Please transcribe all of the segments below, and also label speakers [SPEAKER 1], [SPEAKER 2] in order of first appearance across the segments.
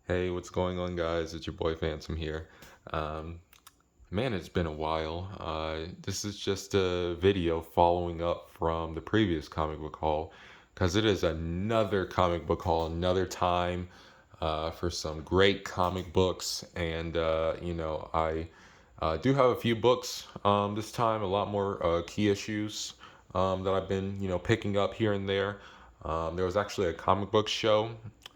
[SPEAKER 1] Hey, what's going on, guys? It's your boy Phantom here. Um, Man, it's been a while. This is just a video following up from the previous comic book haul, because it is another comic book haul, another time for some great comic books. And, I do have a few books this time, a lot more key issues that I've been, picking up here and there. There was actually a comic book show,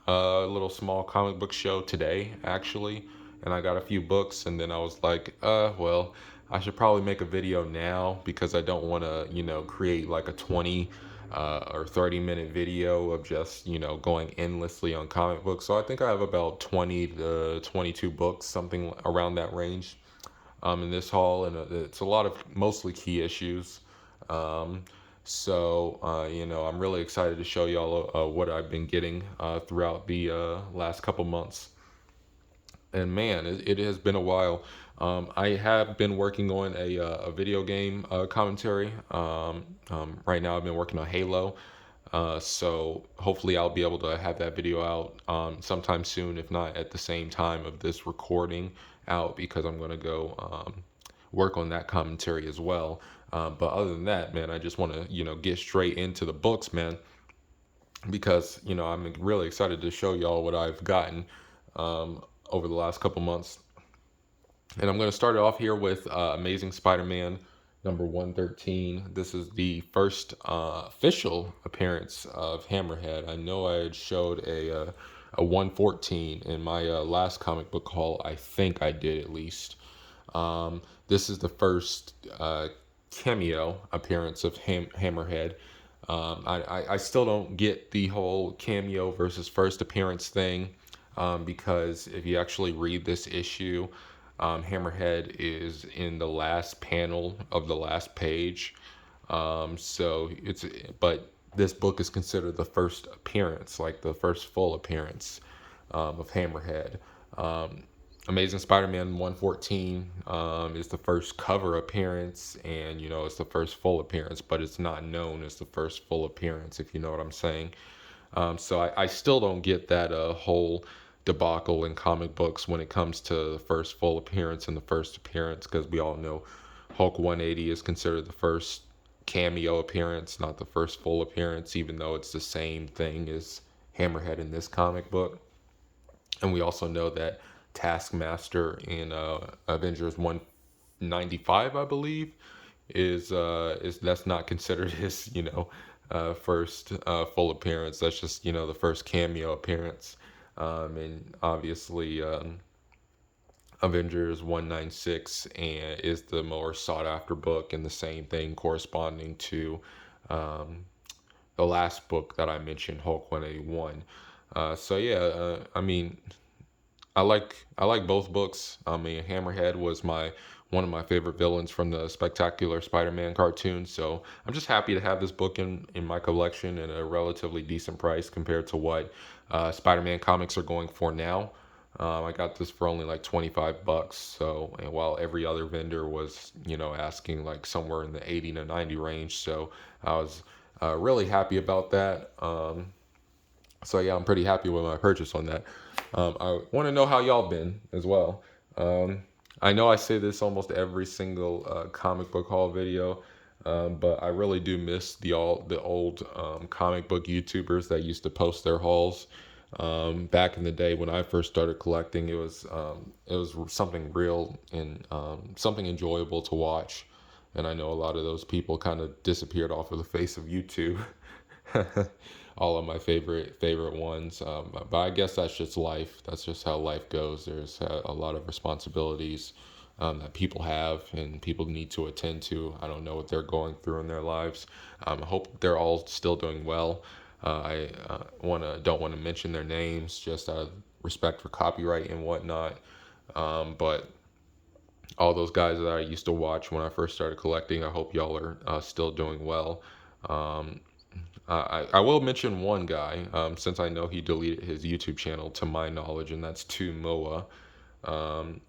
[SPEAKER 1] a little small comic book show today, actually, and I got a few books, and then I was like, well, I should probably make a video now because I don't want to, create like a 20 or 30-minute video of just, going endlessly on comic books. So I think I have about 20 to 22 books, something around that range, in this haul, and it's a lot of mostly key issues. Um, I'm really excited to show y'all what I've been getting throughout the last couple months. And man, it has been a while. I have been working on a video game commentary. Right now, I've been working on Halo. So hopefully, I'll be able to have that video out sometime soon, if not at the same time of this recording out, because I'm going to go work on that commentary as well. But other than that, man, I just want to, get straight into the books, man, because, I'm really excited to show y'all what I've gotten over the last couple months. And I'm going to start it off here with Amazing Spider-Man number 113. This is the first official appearance of Hammerhead. I know I had showed a 114 in my last comic book haul. I think I did, at least. This is the first cameo appearance of Hammerhead. I still don't get the whole cameo versus first appearance thing, because if you actually read this issue, Hammerhead is in the last panel of the last page. But this book is considered the first appearance, like the first full appearance of Hammerhead. Um, Amazing Spider-Man 114 is the first cover appearance, and it's the first full appearance, but it's not known as the first full appearance, if you know what I'm saying. So I still don't get that whole debacle in comic books when it comes to the first full appearance and the first appearance, because we all know Hulk 180 is considered the first cameo appearance, not the first full appearance, even though it's the same thing as Hammerhead in this comic book. And we also know that Taskmaster in Avengers 195, I believe, is that's not considered his first full appearance. That's just the first cameo appearance. And obviously, Avengers 196 and is the more sought after book, and the same thing corresponding to um, the last book that I mentioned, Hulk 181. I mean, I like both books. I mean, Hammerhead was my one of my favorite villains from the Spectacular Spider-Man cartoon. So I'm just happy to have this book in my collection at a relatively decent price compared to what Spider-Man comics are going for now. I got this for only like 25 bucks. So, and while every other vendor was, asking like somewhere in the 80 to 90 range. So I was really happy about that. So yeah, I'm pretty happy with my purchase on that. I want to know how y'all been as well. Um, I know I say this almost every single comic book haul video, but I really do miss the old comic book YouTubers that used to post their hauls. Back in the day when I first started collecting, it was something real and something enjoyable to watch. And I know a lot of those people kind of disappeared off of the face of YouTube. All of my favorite ones. But I guess that's just life. That's just how life goes. There's a lot of responsibilities that people have and people need to attend to. I don't know what they're going through in their lives. I hope they're all still doing well. I don't want to mention their names just out of respect for copyright and whatnot. But all those guys that I used to watch when I first started collecting, I hope y'all are still doing well. Um, I will mention one guy, since I know he deleted his YouTube channel to my knowledge, and that's 2Moa. Um,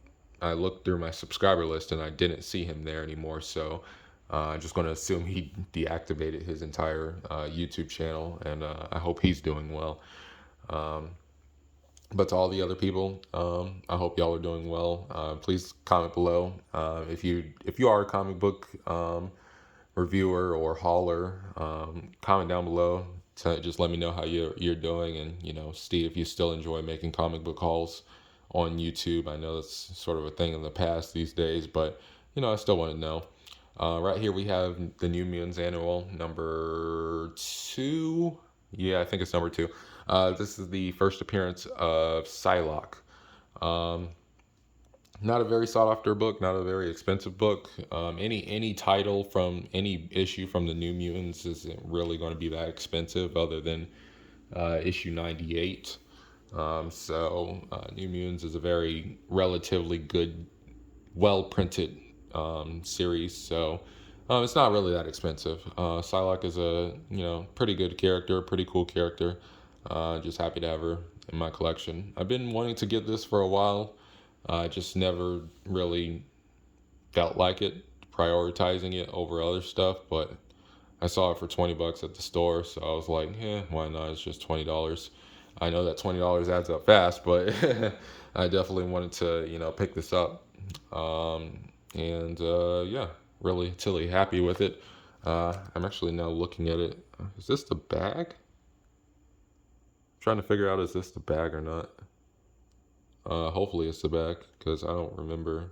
[SPEAKER 1] I looked through my subscriber list and I didn't see him there anymore, so I'm just going to assume he deactivated his entire YouTube channel, and I hope he's doing well. Um, But to all the other people, I hope y'all are doing well. Please comment below if you are a comic book reviewer or hauler. Comment down below to just let me know how you're doing, and see if you still enjoy making comic book hauls on YouTube. I know that's sort of a thing in the past these days, but I still want to know. Right here we have the New Mutants Annual number 2. Yeah, I think it's number 2. This is the first appearance of Psylocke. Um, Not a very sought after book, not a very expensive book. Any title from any issue from the New Mutants isn't really going to be that expensive, other than issue 98. New Mutants is a very relatively good, well printed series, so it's not really that expensive. Psylocke is a pretty good character, pretty cool character. Just happy to have her in my collection. I've been wanting to get this for a while. I just never really felt like it, prioritizing it over other stuff. But I saw it for $20 at the store, so I was like, yeah, why not? It's just $20. I know that $20 adds up fast, but I definitely wanted to, pick this up. Yeah, really happy with it. I'm actually now looking at it. Is this the bag? I'm trying to figure out, is this the bag or not? Hopefully it's the bag, because I don't remember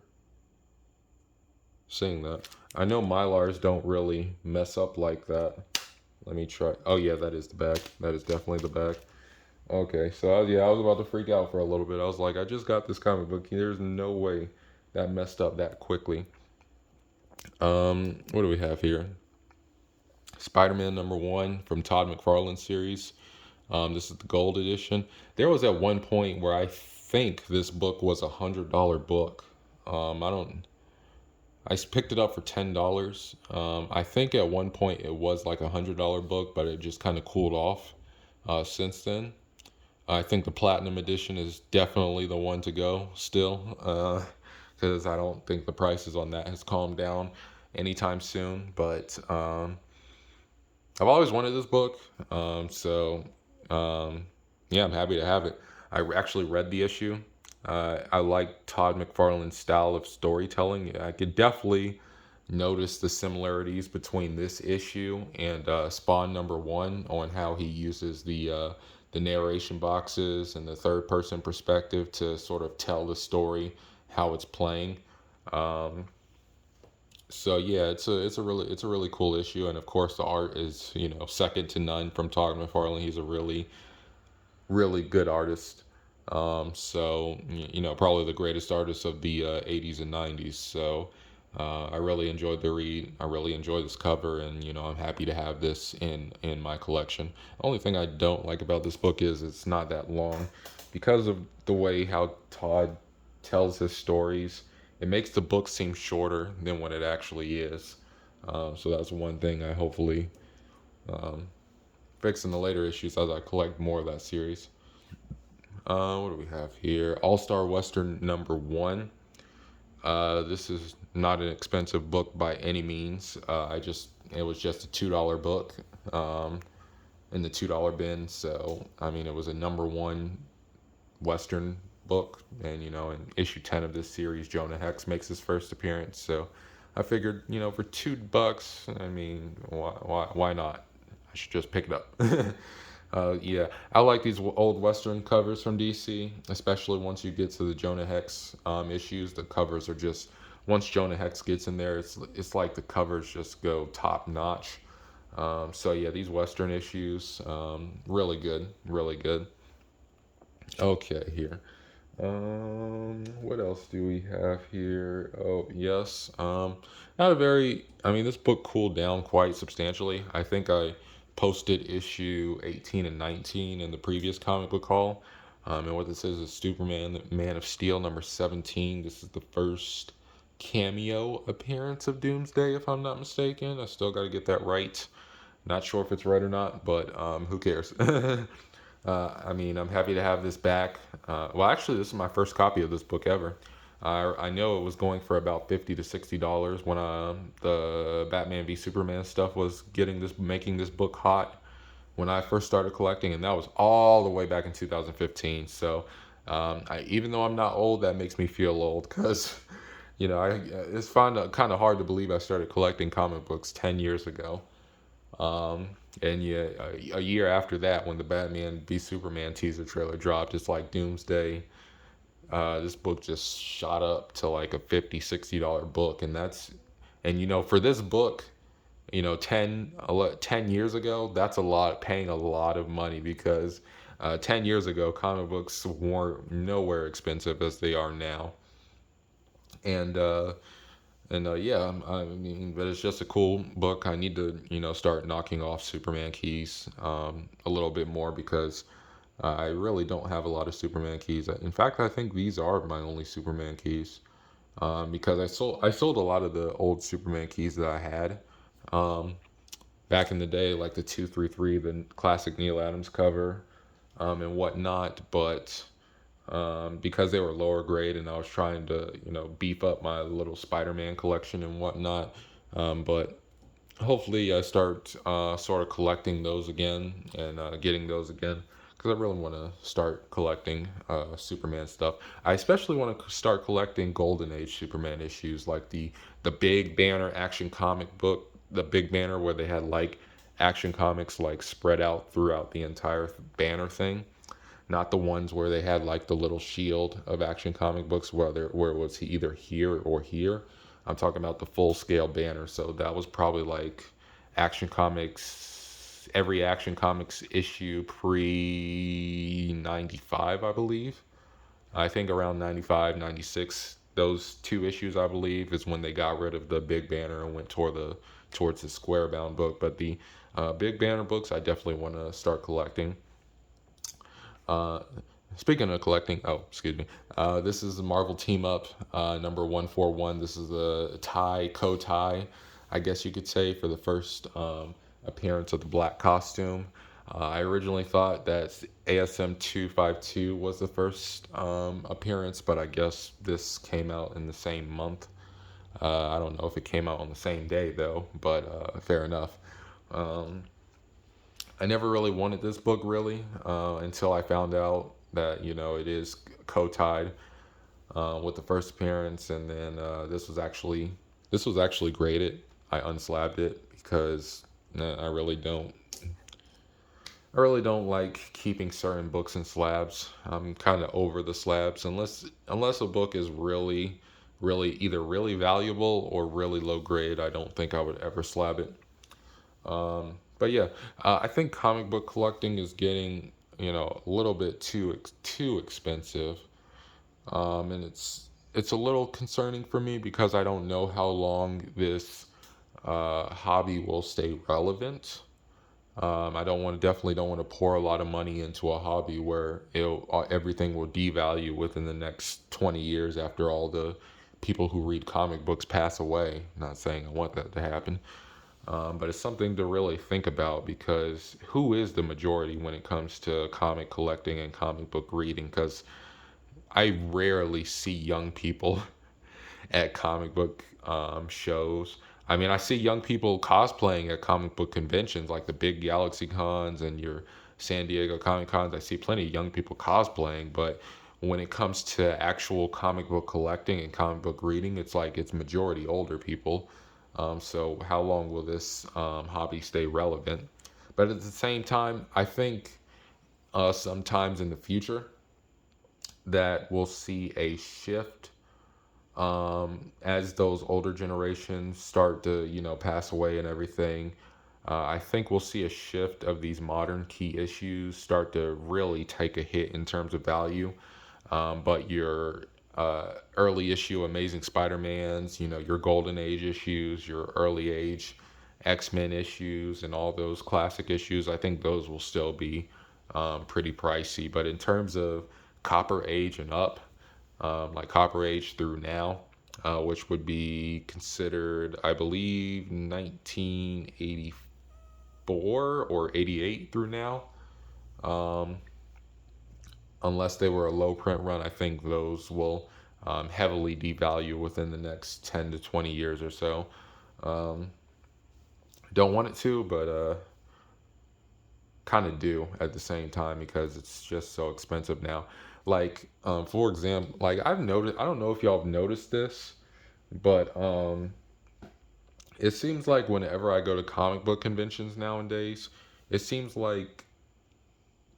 [SPEAKER 1] seeing that. I know Mylars don't really mess up like that. Let me try. Oh yeah, that is the bag. That is definitely the bag. Okay, so I was about to freak out for a little bit. I was like, I just got this comic book. There's no way that messed up that quickly. What do we have here? Spider-Man number 1 from Todd McFarlane series. This is the gold edition. There was at one point where I think this book was $100 book. I picked it up for $10. I think at one point it was like $100 book, but it just kind of cooled off since then. I think the platinum edition is definitely the one to go still, because I don't think the prices on that has calmed down anytime soon. But I've always wanted this book, yeah, I'm happy to have it. I actually read the issue. I like Todd McFarlane's style of storytelling. I could definitely notice the similarities between this issue and Spawn number 1 on how he uses the narration boxes and the third person perspective to sort of tell the story, how it's playing. Um, so yeah, it's a really cool issue, and of course the art is second to none from Todd McFarlane. He's a really good artist. Probably the greatest artist of the 80s and 90s. So I really enjoyed the read. I really enjoyed this cover, and I'm happy to have this in my collection. The only thing I don't like about this book is it's not that long, because of the way how Todd tells his stories. It makes the book seem shorter than what it actually is. So that's one thing I hopefully um, fix in the later issues as I collect more of that series. What do we have here? All Star Western number 1. This is not an expensive book by any means. It was just a $2 book in the $2 bin. So I mean, it was a number 1 Western book, and in issue 10 of this series, Jonah Hex makes his first appearance. So I figured, for $2, I mean, why not? I should just pick it up. Yeah, I like these old Western covers from DC, especially once you get to the Jonah Hex issues. The covers are just, once Jonah Hex gets in there, it's like the covers just go top notch. So yeah, these Western issues, really good, really good. Okay, here. What else do we have here? Oh, yes. Not a very, I mean, this book cooled down quite substantially. I think I posted issue 18 and 19 in the previous comic book haul. And what this is Superman, Man of Steel, number 17. This is the first cameo appearance of Doomsday, if I'm not mistaken. I still got to get that right. Not sure if it's right or not, but who cares? I mean, I'm happy to have this back. Well, actually, this is my first copy of this book ever. I know it was going for about $50 to $60 when the Batman v Superman stuff was making this book hot when I first started collecting, and that was all the way back in 2015. So Even though I'm not old, that makes me feel old because, it's kind of hard to believe I started collecting comic books 10 years ago. Um, and yeah, a year after that, when the Batman v Superman teaser trailer dropped, it's like Doomsday. This book just shot up to like a $50, $60 book, and for this book, 10 years ago, that's a lot, paying a lot of money because 10 years ago, comic books weren't nowhere expensive as they are now. And, yeah, I mean, but it's just a cool book. I need to, start knocking off Superman keys a little bit more because I really don't have a lot of Superman keys. In fact, I think these are my only Superman keys because I sold a lot of the old Superman keys that I had. Um, Back in the day, like the 233, the classic Neil Adams cover, and whatnot. But because they were lower grade, and I was trying to, beef up my little Spider-Man collection and whatnot. But hopefully, I start sort of collecting those again and getting those again. Because I really want to start collecting Superman stuff. I especially want to start collecting Golden Age Superman issues, like the big banner Action Comic book, the big banner where they had like Action Comics like spread out throughout the entire banner thing, not the ones where they had like the little shield of Action Comic books where it was either here or here. I'm talking about the full scale banner. So that was probably like Action Comics, every Action Comics issue pre 95, I believe. I think around 95, 96, those two issues, I believe, is when they got rid of the big banner and went towards the square bound book. But the big banner books, I definitely want to start collecting. Uh, Speaking of collecting, oh, excuse me. This is the Marvel Team Up number 141. This is a tie, I guess you could say, for the first appearance of the black costume. I originally thought that ASM 252 was the first appearance, but I guess this came out in the same month. I don't know if it came out on the same day, though, but fair enough. Um, I never really wanted this book really until I found out that it is co-tied with the first appearance, and then this was actually graded. I unslabbed it because I really don't like keeping certain books in slabs. I'm kind of over the slabs unless a book is really either really valuable or really low grade. I don't think I would ever slab it. But yeah, I think comic book collecting is getting, a little bit too expensive, and it's a little concerning for me because I don't know how long this hobby will stay relevant. I definitely don't want to pour a lot of money into a hobby where everything will devalue within the next 20 years after all the people who read comic books pass away. Not saying I want that to happen. But it's something to really think about because who is the majority when it comes to comic collecting and comic book reading? Because I rarely see young people at comic book shows. I mean, I see young people cosplaying at comic book conventions like the big Galaxy Cons and your San Diego Comic Cons. I see plenty of young people cosplaying, but when it comes to actual comic book collecting and comic book reading, it's like it's majority older people. So how long will this hobby stay relevant? But at the same time, I think sometimes in the future that we'll see a shift as those older generations start to, pass away and everything. I think we'll see a shift of these modern key issues start to really take a hit in terms of value. But your early issue Amazing Spider-Mans, your Golden Age issues, your early age X-Men issues, and all those classic issues, I think those will still be pretty pricey. But in terms of Copper Age and up, like Copper Age through now, which would be considered, I believe, 1984 or 88 through now. Um, Unless they were a low print run, I think those will heavily devalue within the next 10 to 20 years or so. Um, don't want it to, but kind of do at the same time because it's just so expensive now. Like, for example, like I've noticed, I don't know if y'all have noticed this, but it seems like whenever I go to comic book conventions nowadays, it seems like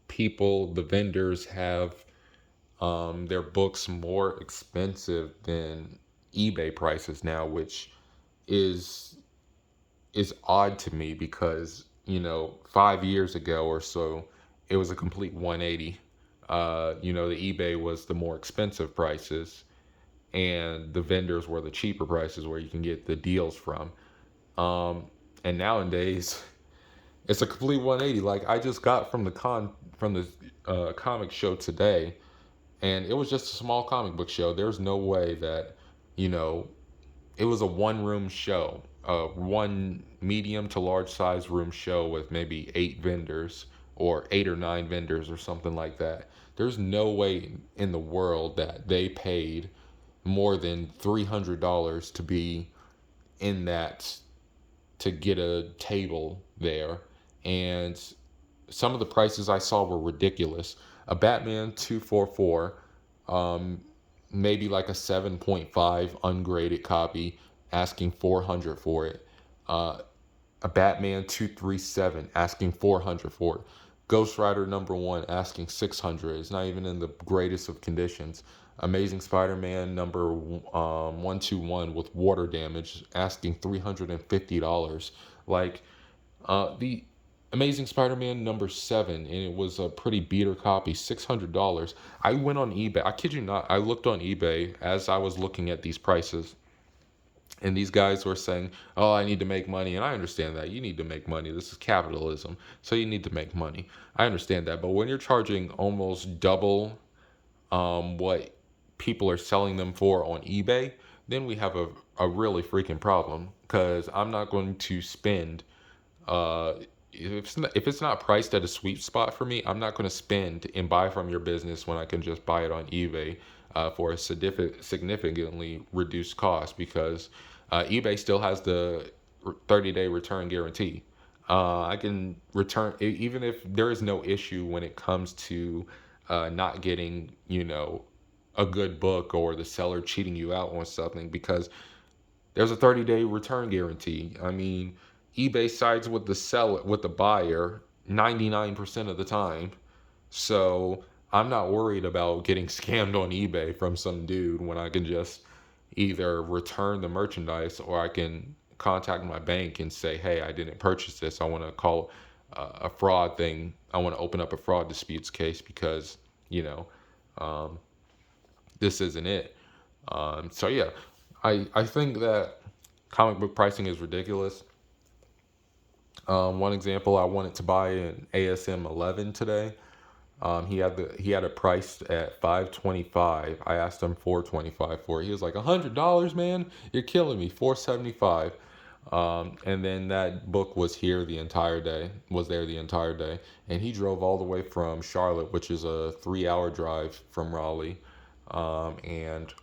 [SPEAKER 1] the vendors have their books more expensive than eBay prices now, which is is odd to me because 5 years ago or so it was a complete 180. The eBay was the more expensive prices and the vendors were the cheaper prices where you can get the deals from. um, and nowadays it's a complete 180. Like I just got from the comic show today, and it was just a small comic book show. There's no way that you know it was a one room show, one medium to large size room show with maybe 8 vendors or 8 or 9 vendors or something like that. There's no way in the world that they paid more than $300 to be in that, to get a table there. And some of the prices I saw were ridiculous. A Batman 244, um, maybe like a 7.5 ungraded copy, asking 400 for it. Uh, a Batman 237 asking 400 for it. Ghost Rider #1 asking 600. It's not even in the greatest of conditions. Amazing Spider-Man number 121 with water damage asking $350. Like the Amazing Spider-Man #7, and it was a pretty beater copy, $600. I went on eBay. I kid you not. I looked on eBay as I was looking at these prices, and these guys were saying, "Oh, I need to make money," and I understand that you need to make money. This is capitalism, so you need to make money. I understand that, but when you're charging almost double what people are selling them for on eBay, then we have a really freaking problem. Because I'm not going to spend uh, if it's not priced at a sweet spot for me, I'm not going to spend and buy from your business when I can just buy it on eBay for a significantly reduced cost because eBay still has the 30-day return guarantee. I can return even if there is no issue when it comes to not getting, a good book or the seller cheating you out on something because there's a 30-day return guarantee. I mean, eBay sides with the seller, with the buyer 99% of the time. So I'm not worried about getting scammed on eBay from some dude when I can just either return the merchandise or I can contact my bank and say, hey, I didn't purchase this. I want to call a fraud thing. I want to open up a fraud disputes case because, you know, um, this isn't it. So yeah, I think that comic book pricing is ridiculous. One example, I wanted to buy an ASM 11 today. He had it priced at 525. I asked him 425 for it. He was like $100, man. You're killing me. 475. And then that book was here the entire day. Was there the entire day, and he drove all the way from Charlotte, which is a 3-hour drive from Raleigh, and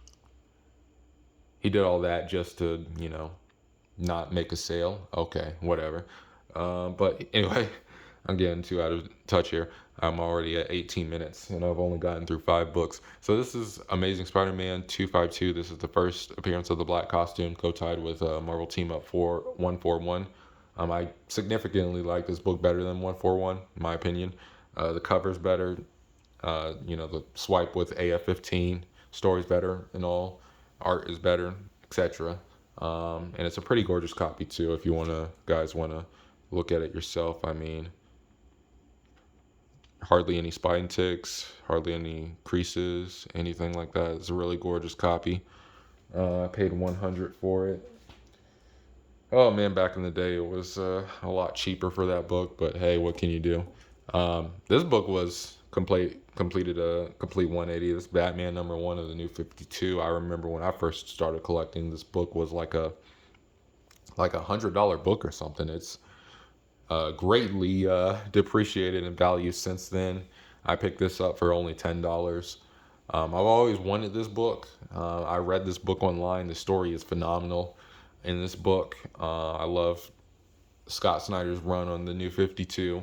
[SPEAKER 1] he did all that just to not make a sale. Okay, whatever. But anyway, I'm getting too out of touch here. I'm already at 18 minutes and I've only gotten through 5 books. So this is Amazing Spider-Man 252. This is the first appearance of the black costume co-tied with Marvel Team Up 141. I significantly like this book better than 141, in my opinion. The cover's better. The swipe with AF-15, story's better and all. Art is better, etc. And it's a pretty gorgeous copy too if you guys wanna look at it yourself. I mean, hardly any spine ticks, hardly any creases, anything like that. It's a really gorgeous copy. I paid 100 for it. Oh man, back in the day, it was a lot cheaper for that book. But hey, what can you do? This book was completed a complete 180. This Batman #1 of the New 52. I remember when I first started collecting, this book was like a $100 book or something. It's greatly depreciated in value since then. I picked this up for only $10. I've always wanted this book. I read this book online. The story is phenomenal in this book. I love Scott Snyder's run on the New 52.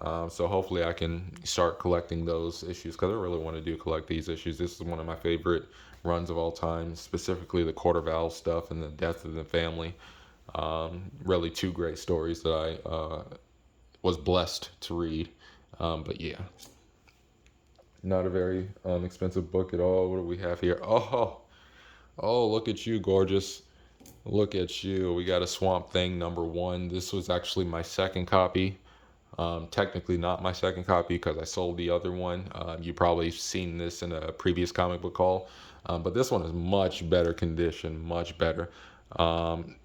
[SPEAKER 1] So hopefully I can start collecting those issues because I really want to do collect these issues. This is one of my favorite runs of all time, specifically the Court of Owls stuff and the Death of the Family. Really two great stories that I was blessed to read. But yeah, not a very expensive book at all. What do we have here? Oh, look at you, gorgeous. Look at you. We got a Swamp Thing #1. This was actually my second copy. Technically not my second copy because I sold the other one. You probably seen this in a previous comic book haul, but this one is much better condition, much better. Um,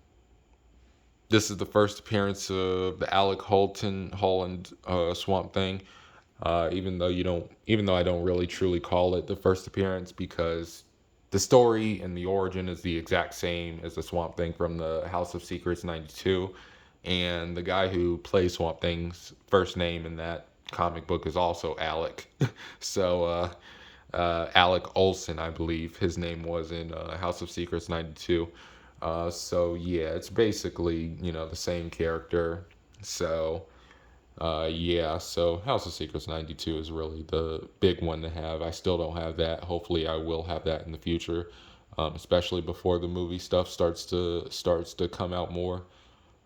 [SPEAKER 1] this is the first appearance of the Alec Holland Swamp Thing. Even though I don't really truly call it the first appearance because the story and the origin is the exact same as the Swamp Thing from the House of Secrets '92, and the guy who plays Swamp Thing's first name in that comic book is also Alec. So Alec Olson, I believe his name was in House of Secrets '92. So yeah, it's basically the same character. So. Yeah, so House of Secrets '92 is really the big one to have. I still don't have that. Hopefully, I will have that in the future, especially before the movie stuff starts to come out more.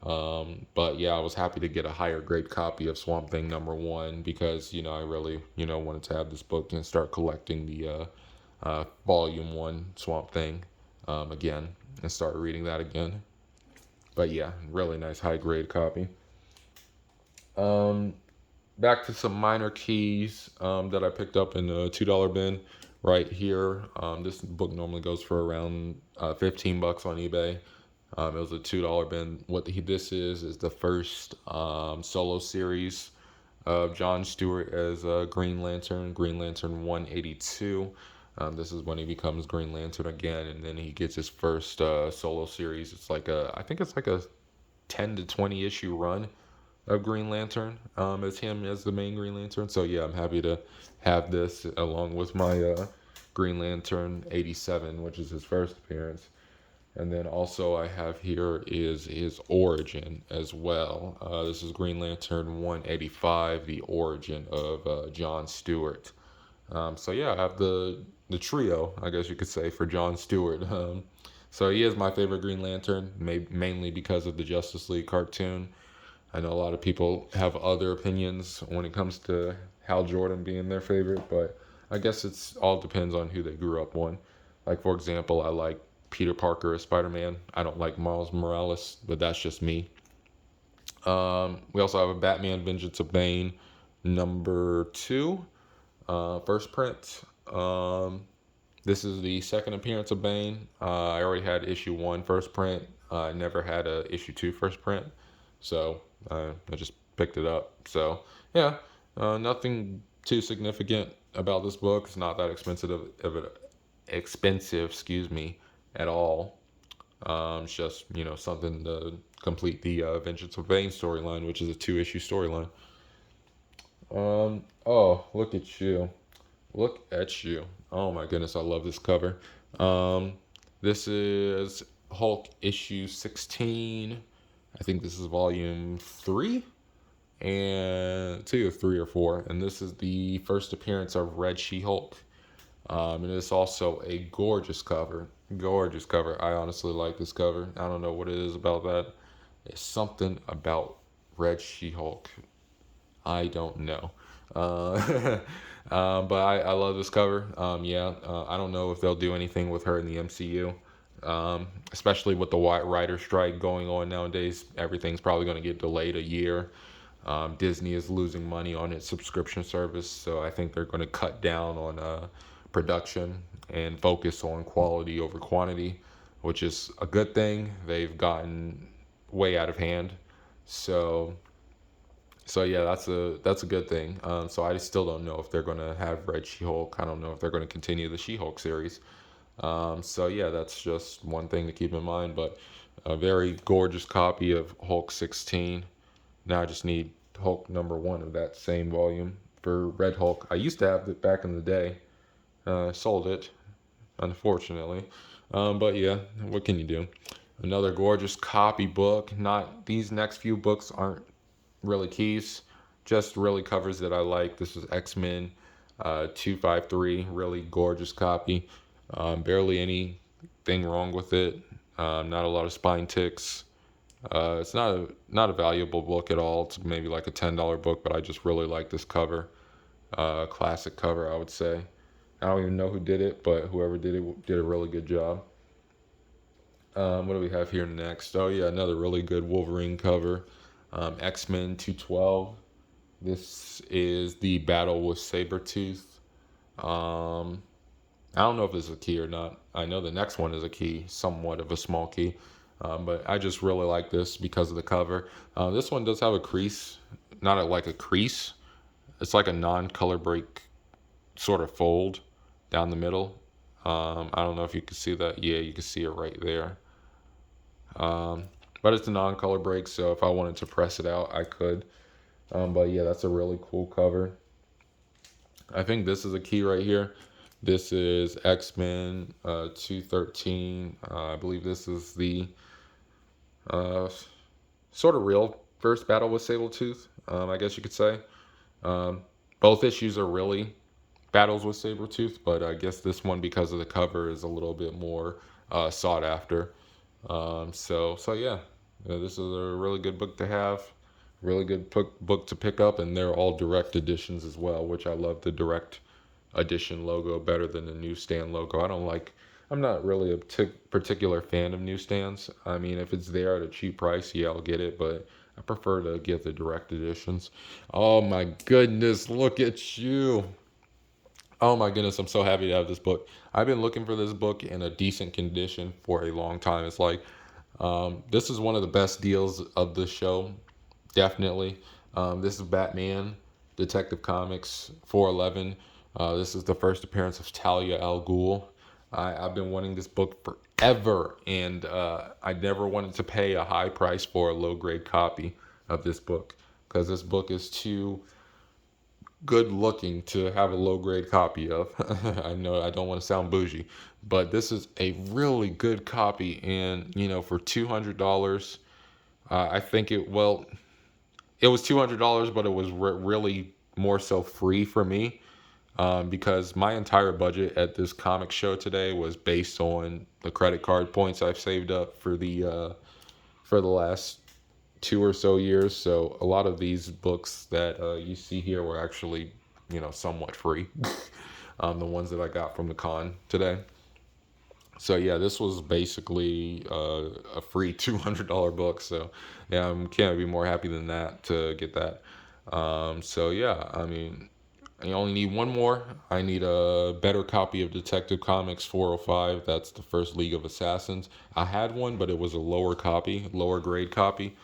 [SPEAKER 1] But yeah, I was happy to get a higher grade copy of Swamp Thing #1 because I really wanted to have this book and start collecting the Volume 1 Swamp Thing again and start reading that again. But yeah, really nice high grade copy. Um, Back to some minor keys that I picked up in the $2 bin right here. This book normally goes for around $15 on eBay. It was a $2 bin. This is the first solo series of John Stewart as Green Lantern, Green Lantern 182. This is when he becomes Green Lantern again, and then he gets his first solo series. I think it's like a 10 to 20 issue run of Green Lantern as him as the main Green Lantern. So yeah, I'm happy to have this along with my Green Lantern '87, which is his first appearance. And then also I have here is his origin as well. This is Green Lantern 185, the origin of John Stewart. So yeah, I have the trio, I guess you could say, for John Stewart. So he is my favorite Green Lantern, mainly because of the Justice League cartoon. I know a lot of people have other opinions when it comes to Hal Jordan being their favorite, but I guess it's all depends on who they grew up on. Like for example, I like Peter Parker as Spider-Man. I don't like Miles Morales, but that's just me. We also have a Batman Vengeance of Bane #2, first print. This is the second appearance of Bane. I already had issue 1 first print. I never had a issue 2 first print. So I just picked it up. So yeah, nothing too significant about this book. It's not that expensive, excuse me, at all. It's just something to complete the Vengeance of Bane storyline, which is a 2 issue storyline. Oh, look at you. Look at you. Oh my goodness, I love this cover. Um, this is Hulk issue 16. I think this is volume 3 and it's either 3 or 4. And this is the first appearance of Red She-Hulk. And it's also a gorgeous cover. Gorgeous cover. I honestly like this cover. I don't know what it is about that. It's something about Red She-Hulk. I don't know. Uh, but I love this cover. Yeah, I don't know if they'll do anything with her in the MCU. Especially with the writer strike going on nowadays, everything's probably going to get delayed a year. Disney is losing money on its subscription service, so I think they're going to cut down on production and focus on quality over quantity, which is a good thing. They've gotten way out of hand, so yeah, that's a good thing. So I still don't know if they're going to have Red She-Hulk. I don't know if they're going to continue the She-Hulk series. So yeah, that's just one thing to keep in mind. But a very gorgeous copy of Hulk 16. Now I just need Hulk #1 of that same volume for Red Hulk. I used to have it back in the day. Sold it, unfortunately. But yeah, what can you do? Another gorgeous copy book. Not these next few books aren't really keys. just really covers that I like. This is X-Men 253, really gorgeous copy. Barely anything wrong with it. Not a lot of spine ticks. It's not a valuable book at all. It's maybe like a $10 book, but I just really like this cover. Classic cover, I would say. I don't even know who did it, but whoever did it did a really good job. What do we have here next? Oh yeah, another really good Wolverine cover. X-Men 212. This is the battle with Sabretooth. Um, I don't know if it's a key or not. I know the next one is a key, somewhat of a small key. But I just really like this because of the cover. This one does have a crease, not like a crease. It's like a non-color break sort of fold down the middle. I don't know if you can see that. Yeah, you can see it right there. Um, but it's a non-color break, so if I wanted to press it out, I could. But yeah, that's a really cool cover. I think this is a key right here. This is X-Men 213. I believe this is the uh, sort of real first battle with Sabretooth, I guess you could say. Um, both issues are really battles with Sabretooth, but I guess this one, because of the cover, is a little bit more sought after. So yeah, this is a really good book to have, really good book to pick up, and they're all direct editions as well, which I love the direct edition logo better than the newsstand logo. I'm not really a particular fan of newsstands. I mean, if it's there at a cheap price, yeah, I'll get it, but I prefer to get the direct editions. Oh my goodness, look at you. Oh my goodness, I'm so happy to have this book. I've been looking for this book in a decent condition for a long time. It's like, this is one of the best deals of the show, definitely. This is Batman, Detective Comics 411. This is the first appearance of Talia al Ghul. I've been wanting this book forever, and I never wanted to pay a high price for a low grade copy of this book because this book is too good looking to have a low grade copy of. I know I don't want to sound bougie, but this is a really good copy, and for $200, I think it was $200, but it was really more so free for me, because my entire budget at this comic show today was based on the credit card points I've saved up for the last 2 or so years. So a lot of these books that you see here were actually, somewhat free. The ones that I got from the con today. So yeah, this was basically a free $200 book. So yeah, I can't be more happy than that to get that. So yeah, I mean, I only need one more. I need a better copy of Detective Comics 405. That's the first League of Assassins. I had one, but it was a lower copy, lower grade copy.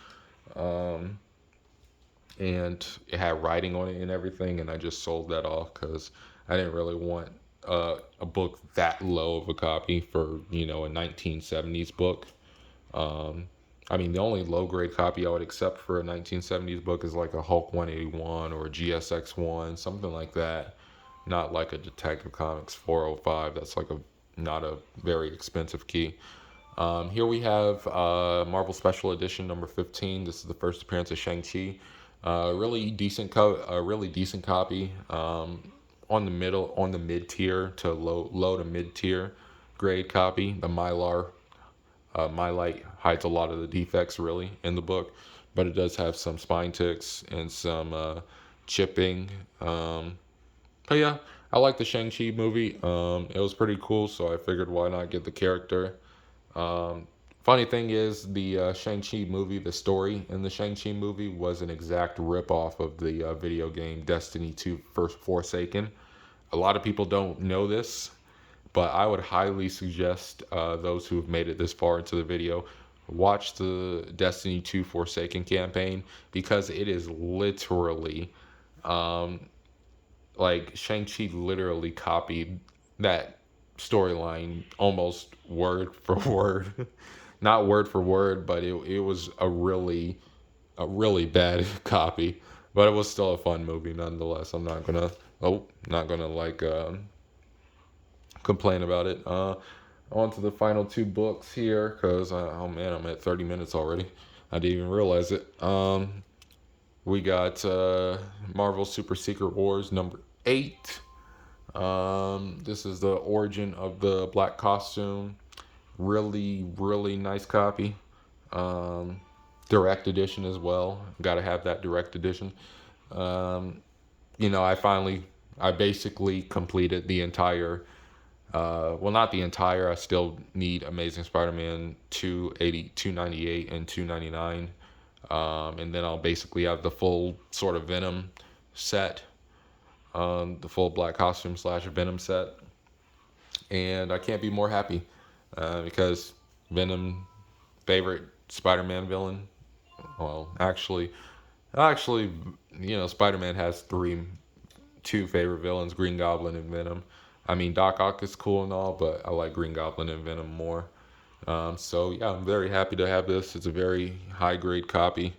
[SPEAKER 1] Um, and it had writing on it and everything, and I just sold that off because I didn't really want a book that low of a copy for a 1970s book. Um, I mean, the only low grade copy I would accept for a 1970s book is like a Hulk 181 or a GSX 1, something like that. Not like a Detective Comics 405. That's like a not a very expensive key. Here we have Marvel Special Edition number 15. This is the first appearance of Shang-Chi. A really decent copy. On the mid tier to low to mid tier grade copy. The Mylite hides a lot of the defects really in the book, but it does have some spine ticks and some chipping. But yeah, I like the Shang-Chi movie. It was pretty cool, so I figured why not get the character. Um, Funny thing is, the Shang-Chi movie, the story in the Shang-Chi movie was an exact rip-off of the video game Destiny 2 First Forsaken. A lot of people don't know this, but I would highly suggest those who have made it this far into the video watch the Destiny 2 Forsaken campaign because it is literally um, like Shang-Chi literally copied that storyline almost word for word. Not word for word, but it was a really bad copy. But it was still a fun movie nonetheless. I'm not gonna like complain about it. On to the final two books here, because oh man, I'm at 30 minutes already. I didn't even realize it. We got Marvel Super Secret Wars number 8. This is the origin of the black costume. Really, really nice copy. Um, Direct edition as well. Got to have that direct edition. Um, I basically completed the entire. Well, not the entire. I still need Amazing Spider-Man 280, 298, and 299. And then I'll basically have the full sort of Venom set, the full black costume slash Venom set, and I can't be more happy because Venom, favorite Spider-Man villain. Well, actually, Spider-Man has two favorite villains: Green Goblin and Venom. I mean, Doc Ock is cool and all, but I like Green Goblin and Venom more. So yeah, I'm very happy to have this. It's a very high grade copy.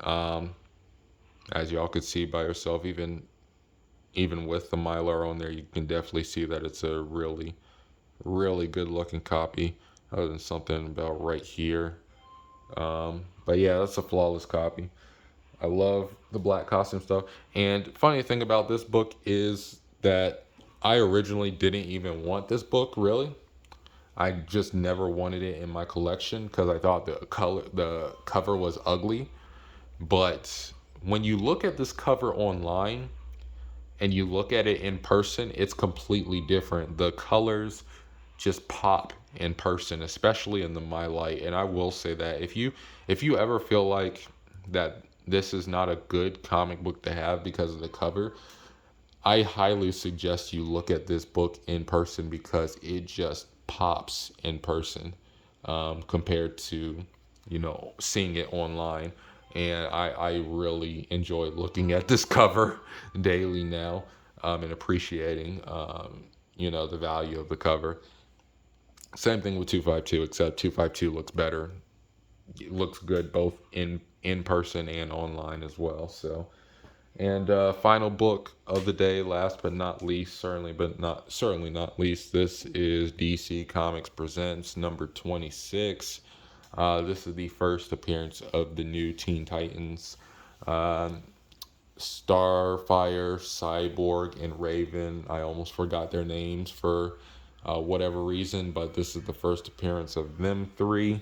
[SPEAKER 1] Um, as y'all could see by yourself, even with the Mylar on there, you can definitely see that it's a really, really good looking copy. Other than something about right here. But yeah, that's a flawless copy. I love the black costume stuff. And funny thing about this book is that I originally didn't even want this book really. I just never wanted it in my collection because I thought the cover was ugly. But when you look at this cover online and you look at it in person, it's completely different. The colors just pop in person, especially in the My Light. And I will say that if you ever feel like that this is not a good comic book to have because of the cover, I highly suggest you look at this book in person because it just pops in person compared to seeing it online. And I really enjoy looking at this cover daily now, and appreciating the value of the cover. Same thing with 252, except 252 looks better. It looks good both in person and online as well. So, and final book of the day, last but not least, certainly not least, this is DC Comics Presents number 26. This is the first appearance of the new Teen Titans. Um, Starfire, Cyborg, and Raven. I almost forgot their names for whatever reason, but this is the first appearance of them three.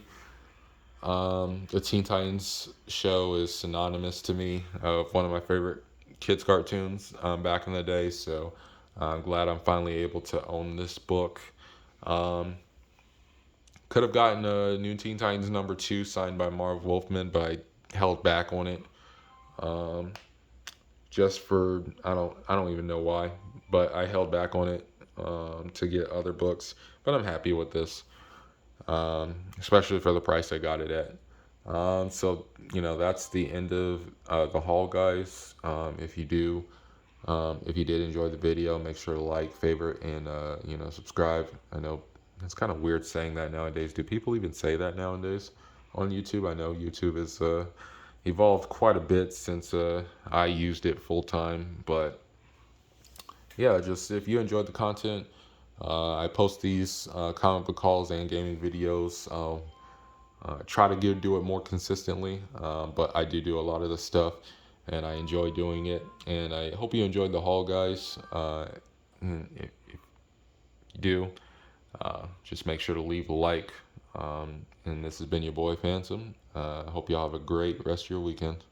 [SPEAKER 1] The Teen Titans show is synonymous to me of one of my favorite kids cartoons back in the day. So I'm glad I'm finally able to own this book. Um, could have gotten a new Teen Titans number 2 signed by Marv Wolfman, but I held back on it. Um, just for I don't even know why, but I held back on it to get other books. But I'm happy with this, especially for the price I got it at. So that's the end of the haul, guys. If you did enjoy the video, make sure to like, favorite, and subscribe. I know it's kind of weird saying that nowadays. Do people even say that nowadays on YouTube? I know YouTube has evolved quite a bit since I used it full time, but yeah, just if you enjoyed the content, I post these comic book hauls and gaming videos. Try to do it more consistently, but I do a lot of the stuff, and I enjoy doing it. And I hope you enjoyed the haul, guys. If you do, just make sure to leave a like. And this has been your boy Phantom. I hope y'all have a great rest of your weekend.